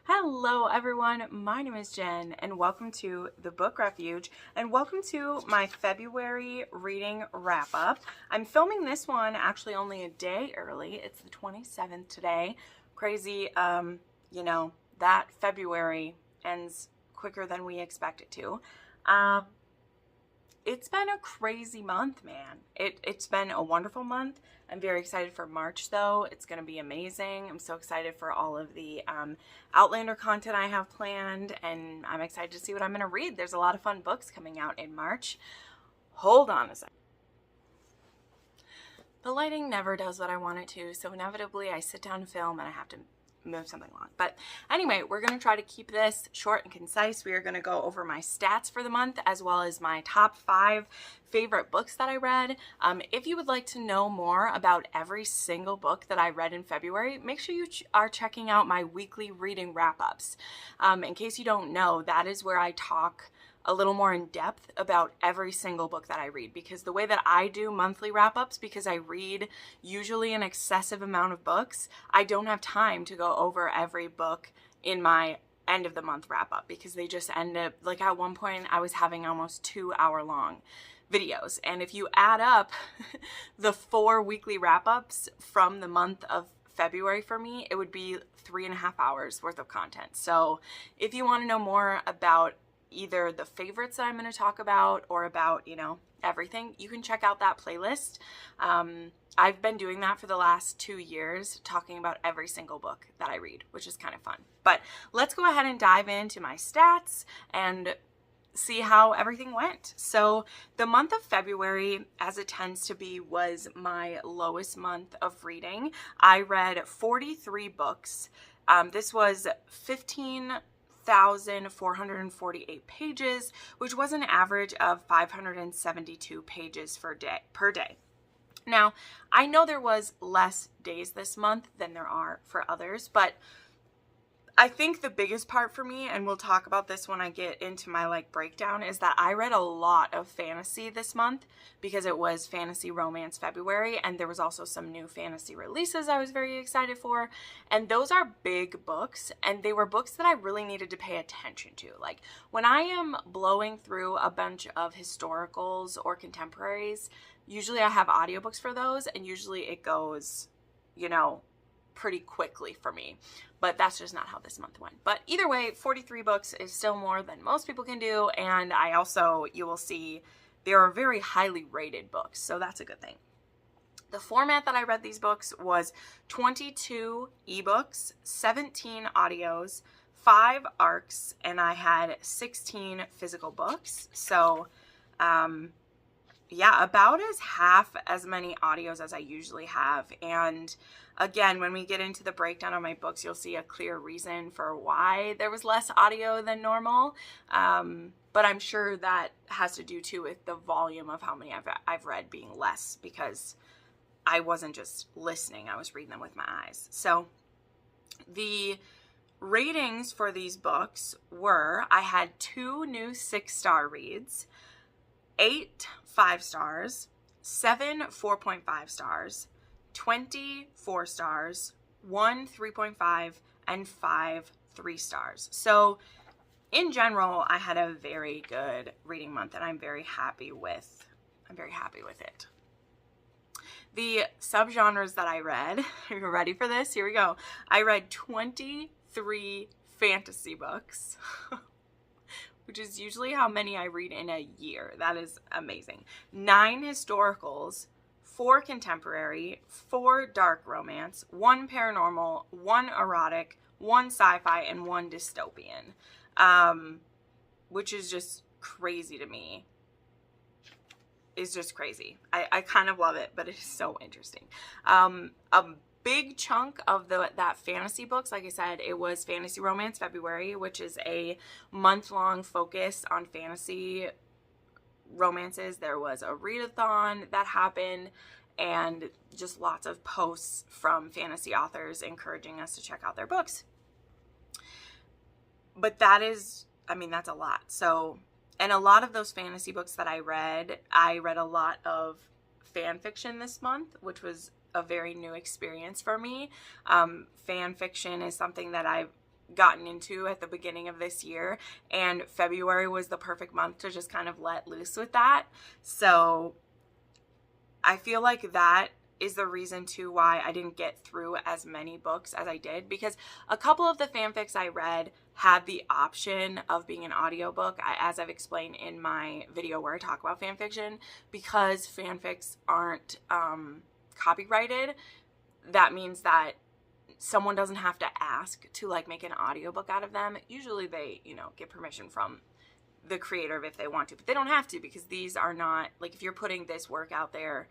Hello everyone, my name is Jen and welcome to the Book Refuge and welcome to my February reading wrap up. I'm filming this one actually only a day early. It's the 27th today. Crazy, that February ends quicker than we expect it to. It's been a crazy month, man. It's been a wonderful month. I'm very excited for March, though. It's going to be amazing. I'm so excited for all of the Outlander content I have planned, and I'm excited to see what I'm going to read. There's a lot of fun books coming out in March. Hold on a second. The lighting never does what I want it to, so inevitably I sit down to film and I have to move something along. But anyway, we're going to try to keep this short and concise. We are going to go over my stats for the month as well as my top 5 favorite books that I read. If you would like to know more about every single book that I read in February, make sure you are checking out my weekly reading wrap-ups. In case you don't know, that is where I talk a little more in depth about every single book that I read, because the way that I do monthly wrap-ups, because I read usually an excessive amount of books, I don't have time to go over every book in my end of the month wrap-up, because they just end up, like at one point I was having almost 2-hour-long videos, and if you add up the 4 weekly wrap-ups from the month of February for me, it would be 3.5 hours worth of content. So if you want to know more about either the favorites that I'm going to talk about or about, everything, you can check out that playlist. I've been doing that for the last 2 years, talking about every single book that I read, which is kind of fun. But let's go ahead and dive into my stats and see how everything went. So the month of February, as it tends to be, was my lowest month of reading. I read 43 books. This was 15,448 pages, which was an average of 572 pages per day. Now, I know there was less days this month than there are for others, but I think the biggest part for me, and we'll talk about this when I get into my breakdown, is that I read a lot of fantasy this month because it was Fantasy Romance February, and there was also some new fantasy releases I was very excited for, and those are big books, and they were books that I really needed to pay attention to. Like, when I am blowing through a bunch of historicals or contemporaries, usually I have audiobooks for those, and usually it goes, pretty quickly for me, but that's just not how this month went. But either way, 43 books is still more than most people can do, and I also, you will see, they are very highly rated books, so that's a good thing. The format that I read these books was 22 ebooks, 17 audios, 5 arcs, and I had 16 physical books. So yeah, about half as many audios as I usually have. And again, when we get into the breakdown of my books, you'll see a clear reason for why there was less audio than normal. But I'm sure that has to do too with the volume of how many I've read being less, because I wasn't just listening, I was reading them with my eyes. So the ratings for these books were, I had 2 new 6-star reads, 8 5 stars, 7 4.5 stars, 20 4 stars, 1 3.5, and 5 3 stars. So in general, I had a very good reading month, and I'm very happy with it. The subgenres that I read, are you ready for this? Here we go. I read 23 fantasy books. Which is usually how many I read in a year. That is amazing. 9 historicals, 4 contemporary, 4 dark romance, 1 paranormal, 1 erotic, 1 sci-fi, and 1 dystopian, which is just crazy to me. It's just crazy. I kind of love it, but it is so interesting. A big chunk of that fantasy books, like I said, it was Fantasy Romance February, which is a month-long focus on fantasy romances. There was a readathon that happened, and just lots of posts from fantasy authors encouraging us to check out their books. But that's a lot. So, and a lot of those fantasy books that I read a lot of fan fiction this month, which was a very new experience for me. Fan fiction is something that I've gotten into at the beginning of this year, and February was the perfect month to just kind of let loose with that. So I feel like that is the reason too why I didn't get through as many books as I did, because a couple of the fanfics I read had the option of being an audiobook, as I've explained in my video where I talk about fanfiction. Because fanfics aren't copyrighted, that means that someone doesn't have to ask to like make an audiobook out of them. Usually they, you know, get permission from the creator if they want to, but they don't have to, because these are not, like, if you're putting this work out there,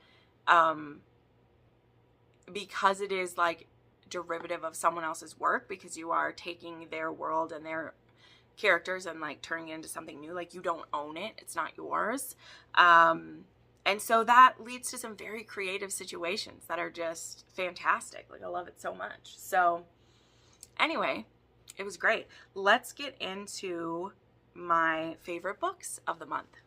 because it is like derivative of someone else's work, because you are taking their world and their characters and like turning it into something new, like you don't own it, it's not yours. And so that leads to some very creative situations that are just fantastic. Like, I love it so much. So anyway, it was great. Let's get into my favorite books of the month.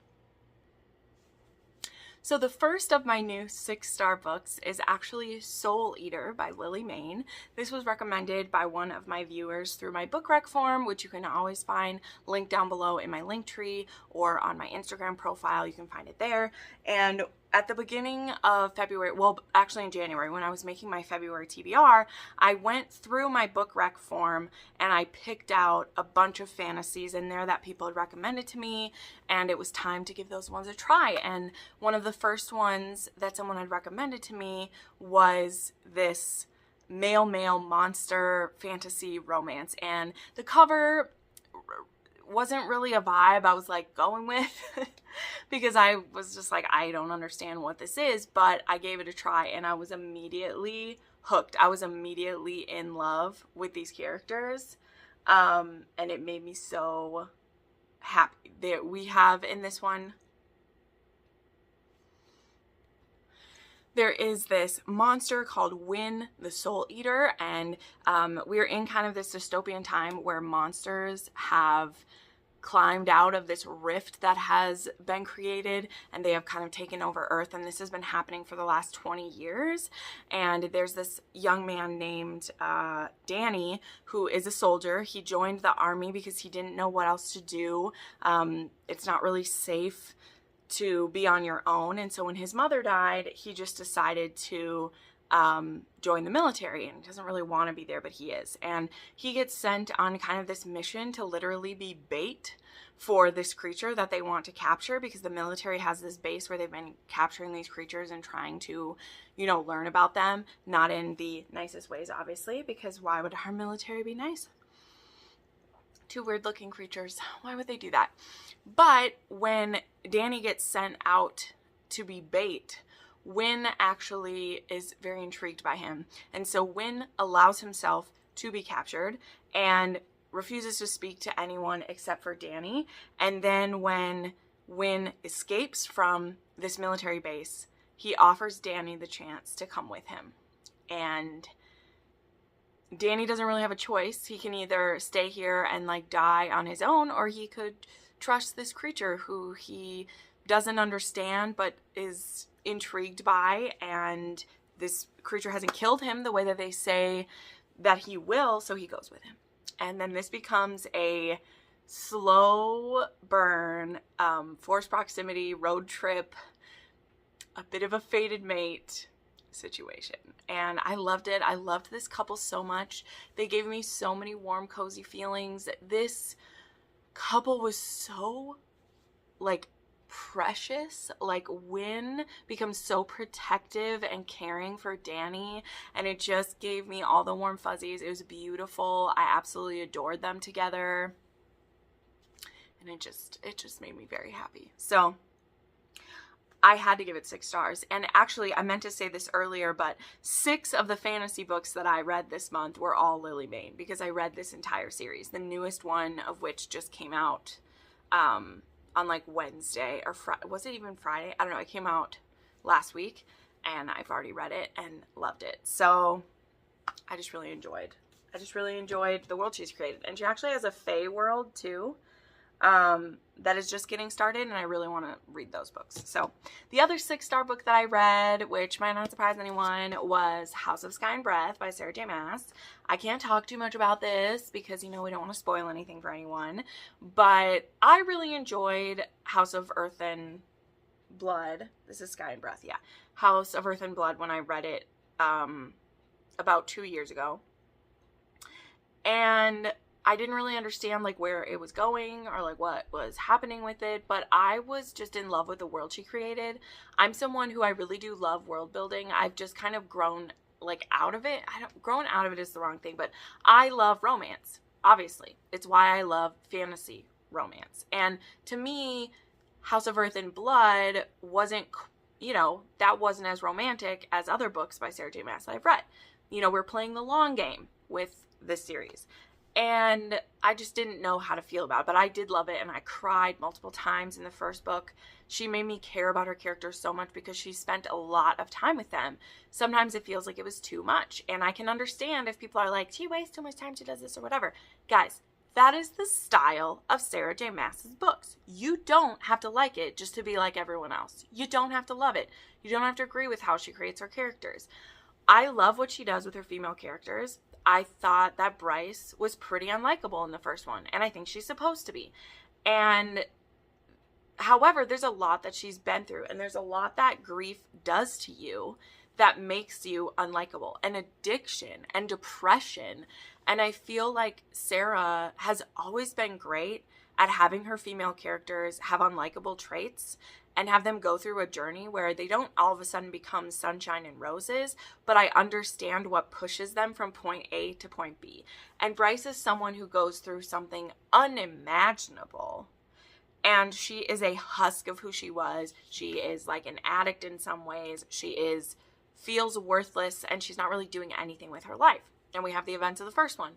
So the first of my new 6-star books is actually Soul Eater by Mayne. This was recommended by one of my viewers through my book rec form, which you can always find linked down below in my link tree or on my Instagram profile. You can find it there. And at the beginning of February, well, actually in January, when I was making my February TBR, I went through my book rec form and I picked out a bunch of fantasies in there that people had recommended to me, and it was time to give those ones a try. And one of the first ones that someone had recommended to me was this male monster fantasy romance, and the cover wasn't really a vibe I was like going with because I was just like, I don't understand what this is, but I gave it a try and I was immediately hooked. I was immediately in love with these characters, and it made me so happy. That we have in this one, there is this monster called Wynn the Soul Eater, and we're in kind of this dystopian time where monsters have climbed out of this rift that has been created, and they have kind of taken over Earth, and this has been happening for the last 20 years. And there's this young man named Danny, who is a soldier. He joined the army because he didn't know what else to do. It's not really safe to be on your own, and so when his mother died, he just decided to join the military, and he doesn't really want to be there, but he is. And he gets sent on kind of this mission to literally be bait for this creature that they want to capture, because the military has this base where they've been capturing these creatures and trying to, you know, learn about them. Not in the nicest ways, obviously, because why would our military be nice to weird looking creatures? Why would they do that? But when Danny gets sent out to be bait, Wynn actually is very intrigued by him. And so Wynn allows himself to be captured and refuses to speak to anyone except for Danny. And then when Wynn escapes from this military base, he offers Danny the chance to come with him. And Danny doesn't really have a choice. He can either stay here and like die on his own, or he could trust this creature who he doesn't understand but is intrigued by, and this creature hasn't killed him the way that they say that he will, so he goes with him. And then this becomes a slow burn, forced proximity, road trip, a bit of a fated mate situation. And I loved it. I loved this couple so much. They gave me so many warm, cozy feelings. This couple was so like precious. Like, Wynn becomes so protective and caring for Danny, and it just gave me all the warm fuzzies. It was beautiful. I absolutely adored them together, and it just made me very happy. So I had to give it 6 stars. And actually, I meant to say this earlier, but 6 of the fantasy books that I read this month were all Mayne, because I read this entire series, the newest one of which just came out on like Wednesday, or was it even Friday? I don't know. It came out last week, and I've already read it and loved it. So I just really enjoyed the world she's created. And she actually has a fae world too. that is just getting started, and I really want to read those books. So the other 6-star book that I read, which might not surprise anyone, was House of Sky and Breath by Sarah J. Maas. I can't talk too much about this because, you know, we don't want to spoil anything for anyone, but I really enjoyed House of Earth and Blood. This is Sky and Breath, yeah. House of Earth and Blood when I read it about 2 years ago. And I didn't really understand like where it was going or like what was happening with it, but I was just in love with the world she created. I'm someone who I really do love world building. I've just kind of grown like out of it. Growing out of it is the wrong thing, but I love romance. Obviously, it's why I love fantasy romance. And to me, House of Earth and Blood wasn't, you know, that wasn't as romantic as other books by Sarah J. Maas that I've read. You know, we're playing the long game with this series. And I just didn't know how to feel about it, but I did love it, and I cried multiple times in the first book. She made me care about her characters so much because she spent a lot of time with them. Sometimes it feels like it was too much, and I can understand if people are like, she wastes too much time, she does this or whatever. Guys, that is the style of Sarah J. Maas's books. You don't have to like it just to be like everyone else. You don't have to love it. You don't have to agree with how she creates her characters. I love what she does with her female characters. I thought that Bryce was pretty unlikable in the first one, and I think she's supposed to be. And however, there's a lot that she's been through, and there's a lot that grief does to you that makes you unlikable, and addiction and depression. And I feel like Sarah has always been great at having her female characters have unlikable traits and have them go through a journey where they don't all of a sudden become sunshine and roses, but I understand what pushes them from point A to point B. And Bryce is someone who goes through something unimaginable, and she is a husk of who she was. She is like an addict in some ways. She feels worthless, and she's not really doing anything with her life. And we have the events of the first one,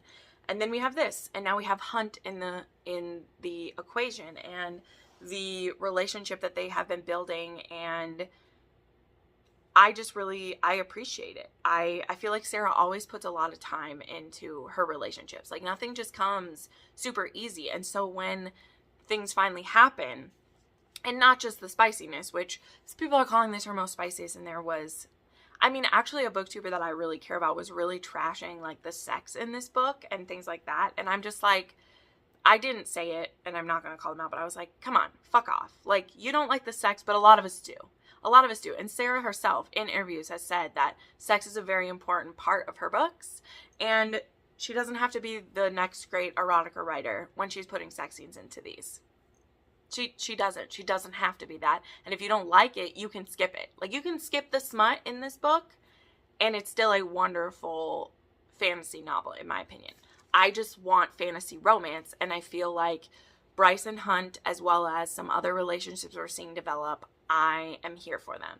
and then we have this, and now we have Hunt in the equation, and the relationship that they have been building, and I appreciate it. I feel like Sarah always puts a lot of time into her relationships. Like, nothing just comes super easy. And so when things finally happen, and not just the spiciness, which people are calling this her most spiciest, and there was, I mean, actually a booktuber that I really care about was really trashing like the sex in this book and things like that. And I'm just like, I didn't say it, and I'm not going to call them out, but I was like, come on, fuck off. Like, you don't like the sex, but a lot of us do. A lot of us do. And Sarah herself in interviews has said that sex is a very important part of her books, and she doesn't have to be the next great erotica writer when she's putting sex scenes into these. She doesn't. She doesn't have to be that. And if you don't like it, you can skip it. Like, you can skip the smut in this book, and it's still a wonderful fantasy novel, in my opinion. I just want fantasy romance, and I feel like Bryce and Hunt, as well as some other relationships we're seeing develop, I am here for them.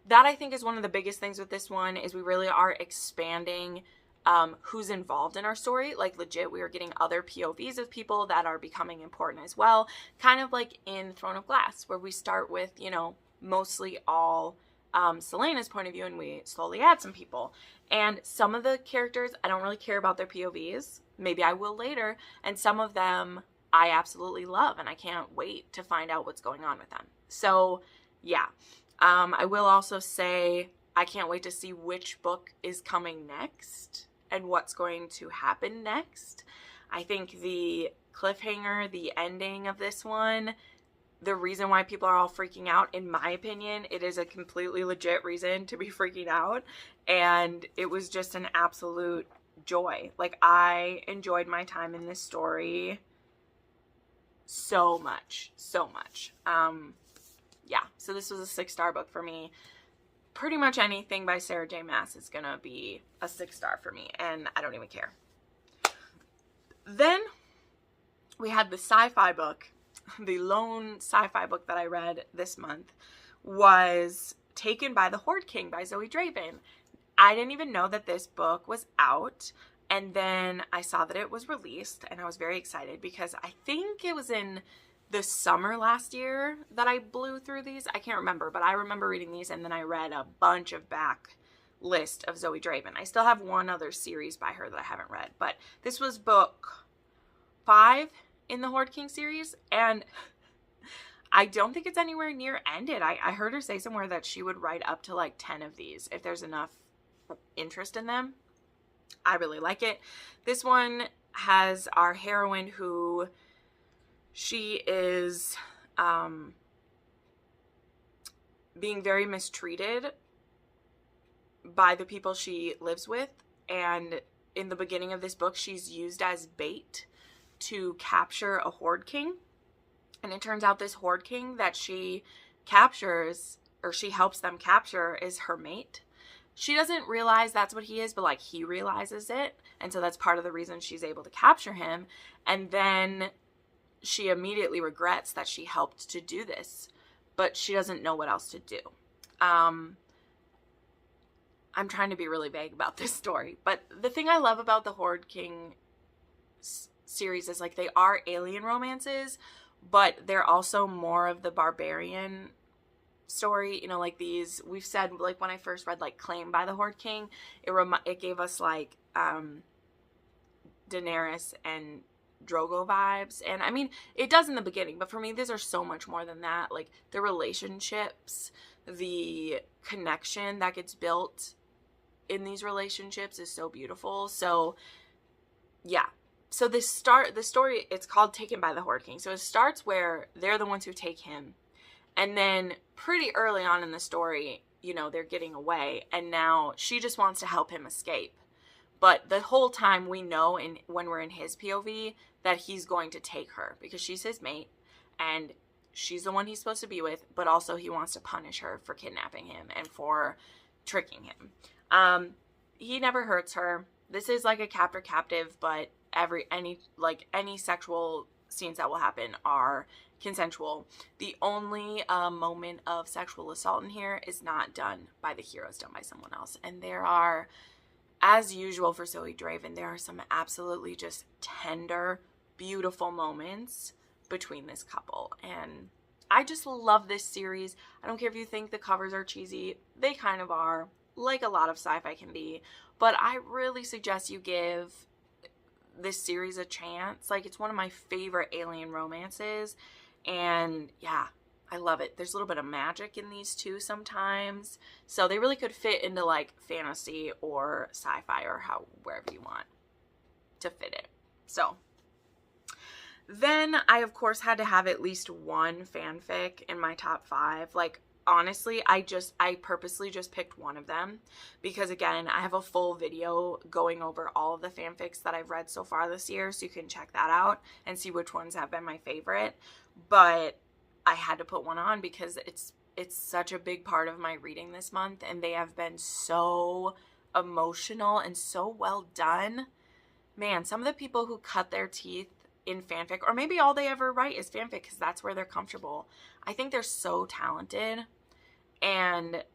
That, I think, is one of the biggest things with this one, is we really are expanding who's involved in our story. Like, legit, we are getting other POVs of people that are becoming important as well. Kind of like in Throne of Glass, where we start with, you know, mostly all Celaena's point of view, and we slowly add some people. And some of the characters, I don't really care about their POVs. Maybe I will later. And some of them I absolutely love, and I can't wait to find out what's going on with them. So, yeah. I will also say I can't wait to see which book is coming next and what's going to happen next. I think the cliffhanger, the ending of this one, the reason why people are all freaking out, in my opinion, it is a completely legit reason to be freaking out. And it was just an absolute joy. Like, I enjoyed my time in this story so much, so much. Yeah, so this was a 6-star book for me. Pretty much anything by Sarah J. Maas is gonna be a 6-star for me, and I don't even care. Then we had the sci-fi book. The lone sci-fi book that I read this month was Taken by the Horde King by Zoey Draven. I didn't even know that this book was out, and then I saw that it was released, and I was very excited because I think it was in the summer last year that I blew through these. I can't remember, but I remember reading these, and then I read a bunch of back list of Zoey Draven. I still have one other series by her that I haven't read, but this was book 5 in the Horde King series, and I don't think it's anywhere near ended. I heard her say somewhere that she would write up to like 10 of these if there's enough interest in them. I really like it. This one has our heroine who she is being very mistreated by the people she lives with, and in the beginning of this book she's used as bait to capture a Horde King. And it turns out this Horde King that she captures, or she helps them capture, is her mate. She doesn't realize that's what he is, but like he realizes it, and so that's part of the reason she's able to capture him. And then she immediately regrets that she helped to do this, but she doesn't know what else to do. I'm trying to be really vague about this story, but the thing I love about the Horde King series is like they are alien romances, but they're also more of the barbarian story. You know, like these, we've said, like when I first read like Claimed by the Horde King, it gave us like Daenerys and Drogo vibes, and I mean it does in the beginning, but for me these are so much more than that. Like the relationships, the connection that gets built in these relationships is so beautiful. So yeah, so the story, it's called Taken by the Horde King. So it starts where they're the ones who take him, and then pretty early on in the story, you know, they're getting away, and now she just wants to help him escape. But the whole time we know, when we're in his POV, that he's going to take her because she's his mate and she's the one he's supposed to be with, but also he wants to punish her for kidnapping him and for tricking him. He never hurts her. This is like a captor-captive, but any sexual scenes that will happen are consensual. The only moment of sexual assault in here is not done by the hero, it's done by someone else. And there are, as usual for Zoey Draven, there are some absolutely just tender, beautiful moments between this couple. And I just love this series. I don't care if you think the covers are cheesy. They kind of are, like a lot of sci-fi can be. But I really suggest you give this series a chance. Like, it's one of my favorite alien romances. And yeah, I love it. There's a little bit of magic in these too sometimes. So they really could fit into like fantasy or sci-fi or wherever you want to fit it. So then I, of course, had to have at least one fanfic in my top 5. Like, honestly, I purposely just picked one of them because, again, I have a full video going over all of the fanfics that I've read so far this year, so you can check that out and see which ones have been my favorite. But I had to put one on because it's such a big part of my reading this month, and they have been so emotional and so well done. Man, some of the people who cut their teeth in fanfic, or maybe all they ever write is fanfic because that's where they're comfortable, I think they're so talented. And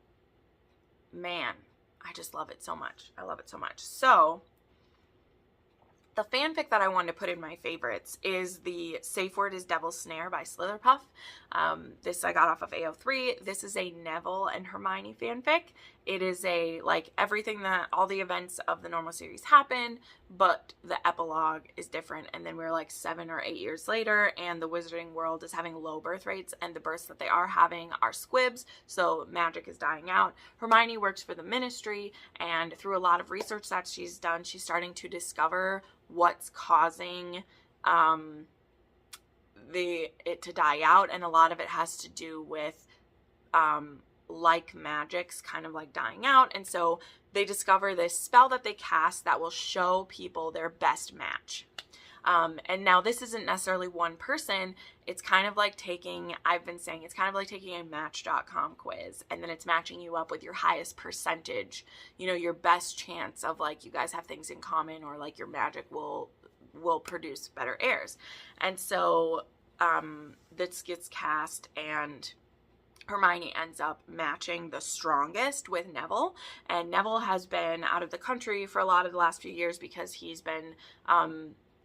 man, I just love it so much. I love it so much. So the fanfic that I wanted to put in my favorites is the Safe Word is Devil's Snare by SlytherPouf. This I got off of AO3. This is a Neville and Hermione fanfic. It is everything that all the events of the normal series happened, but the epilogue is different. And then we're like 7 or 8 years later, and the wizarding world is having low birth rates, and the births that they are having are squibs, so magic is dying out. Hermione works for the ministry, and through a lot of research that she's done, she's starting to discover what's causing it to die out, and a lot of it has to do with like magics kind of like dying out. And so they discover this spell that they cast that will show people their best match. And now this isn't necessarily one person. It's kind of like taking, I've been saying, it's kind of like taking a Match.com quiz, and then it's matching you up with your highest percentage, you know, your best chance of like, you guys have things in common, or like your magic will produce better heirs. And so this gets cast, and Hermione ends up matching the strongest with Neville, and Neville has been out of the country for a lot of the last few years because he's been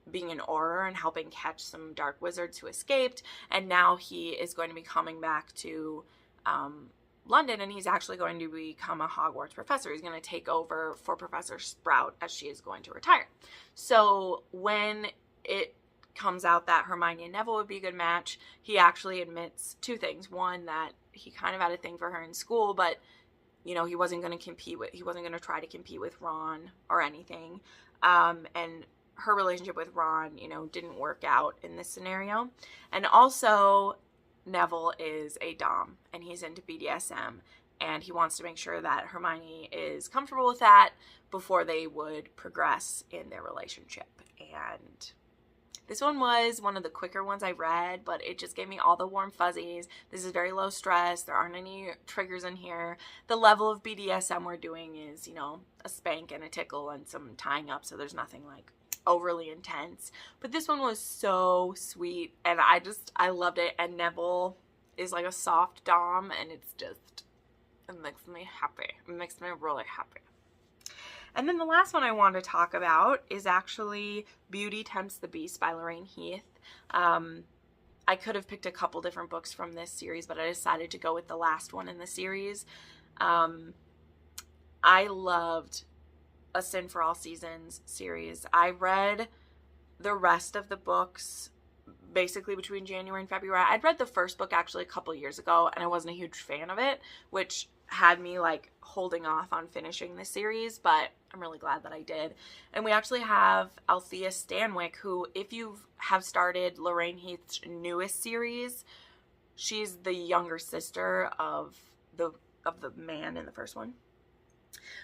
being an Auror and helping catch some dark wizards who escaped, and now he is going to be coming back to London, and he's actually going to become a Hogwarts professor. He's going to take over for Professor Sprout as she is going to retire. So when it comes out that Hermione and Neville would be a good match, he actually admits two things. One, that he kind of had a thing for her in school, but, you know, he wasn't going to try to compete with Ron or anything. And her relationship with Ron, you know, didn't work out in this scenario. And also, Neville is a dom, and he's into BDSM, and he wants to make sure that Hermione is comfortable with that before they would progress in their relationship. And this one was one of the quicker ones I read, but it just gave me all the warm fuzzies. This is very low stress. There aren't any triggers in here. The level of BDSM we're doing is, you know, a spank and a tickle and some tying up, so there's nothing like overly intense. But this one was so sweet, and I loved it. And Neville is like a soft dom, and it makes me happy. It makes me really happy. And then the last one I want to talk about is actually Beauty Tempts the Beast by Lorraine Heath. I could have picked a couple different books from this series, but I decided to go with the last one in the series. I loved A Sin for All Seasons series. I read the rest of the books basically between January and February. I'd read the first book actually a couple years ago, and I wasn't a huge fan of it, which had me like holding off on finishing this series, but I'm really glad that I did. And we actually have Althea Stanwyck, who, if you have started Lorraine Heath's newest series, she's the younger sister of the man in the first one.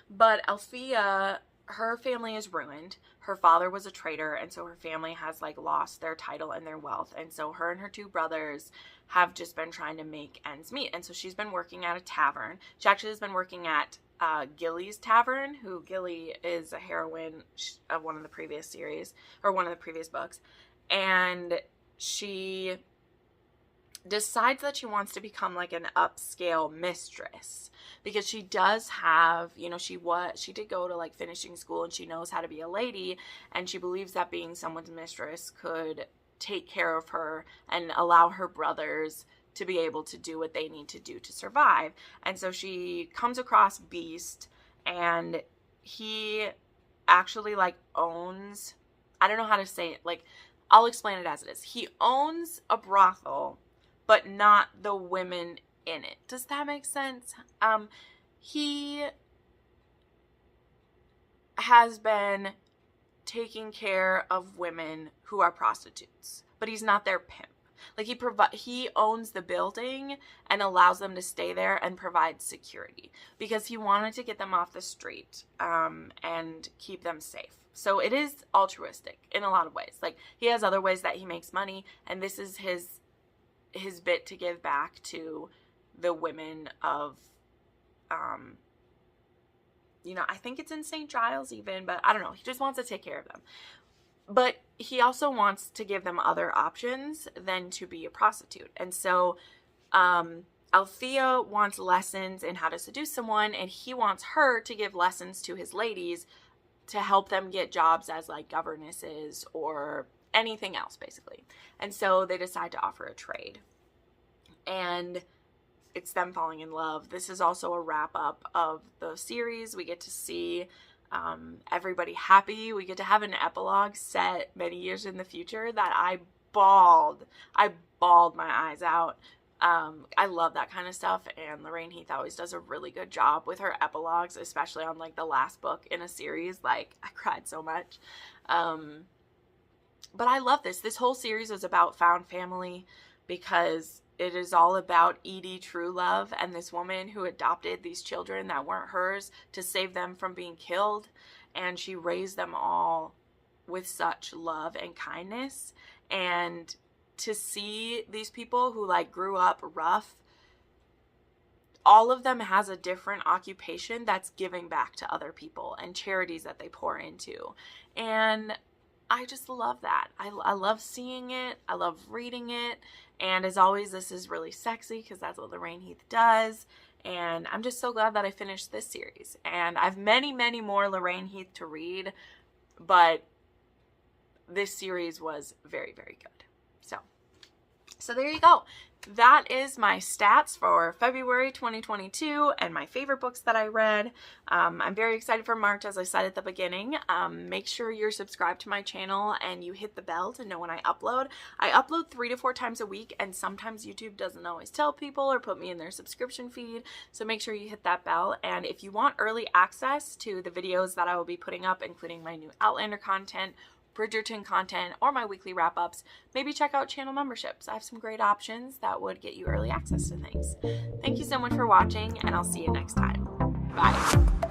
But Althea, her family is ruined. Her father was a traitor, and so her family has like lost their title and their wealth. And so her and her two brothers have just been trying to make ends meet. And so she's been working at a tavern. She actually has been working at Gilly's Tavern, who Gilly is a heroine of one of the previous series, or one of the previous books. And she decides that she wants to become like an upscale mistress, because she does have, you know, she did go to like finishing school, and she knows how to be a lady, and she believes that being someone's mistress could take care of her and allow her brothers to be able to do what they need to do to survive. And so she comes across Beast, and he actually like owns, I don't know how to say it, like I'll explain it as it is. He owns a brothel, but not the women in it. Does that make sense? He has been taking care of women who are prostitutes, but he's not their pimp. Like he owns the building and allows them to stay there and provides security, because he wanted to get them off the street and keep them safe. So it is altruistic in a lot of ways. Like he has other ways that he makes money, and this is his bit to give back to the women of, you know, I think it's in St. Giles even, but I don't know. He just wants to take care of them. But he also wants to give them other options than to be a prostitute. And so Althea wants lessons in how to seduce someone, and he wants her to give lessons to his ladies to help them get jobs as like governesses or anything else, basically. And so they decide to offer a trade, and it's them falling in love. This is also a wrap up of the series. We get to see everybody happy. We get to have an epilogue set many years in the future that I bawled my eyes out. I love that kind of stuff, and Lorraine Heath always does a really good job with her epilogues, especially on like the last book in a series. Like I cried so much. But I love this. This whole series is about found family, because it is all about Edie Truelove and this woman who adopted these children that weren't hers to save them from being killed. And she raised them all with such love and kindness. And to see these people who like grew up rough, all of them has a different occupation that's giving back to other people and charities that they pour into. And I just love that. I love seeing it. I love reading it. And as always, this is really sexy, because that's what Lorraine Heath does. And I'm just so glad that I finished this series. And I have many, many more Lorraine Heath to read, but this series was very, very good. So there you go. That is my stats for February 2022 and my favorite books that I read. I'm very excited for March, as I said at the beginning. Make sure you're subscribed to my channel and you hit the bell to know when I upload. I upload 3 to 4 times a week, and sometimes YouTube doesn't always tell people or put me in their subscription feed. So make sure you hit that bell. And if you want early access to the videos that I will be putting up, including my new Outlander content, Bridgerton content, or my weekly wrap-ups, maybe check out channel memberships. I have some great options that would get you early access to things. Thank you so much for watching, and I'll see you next time. Bye.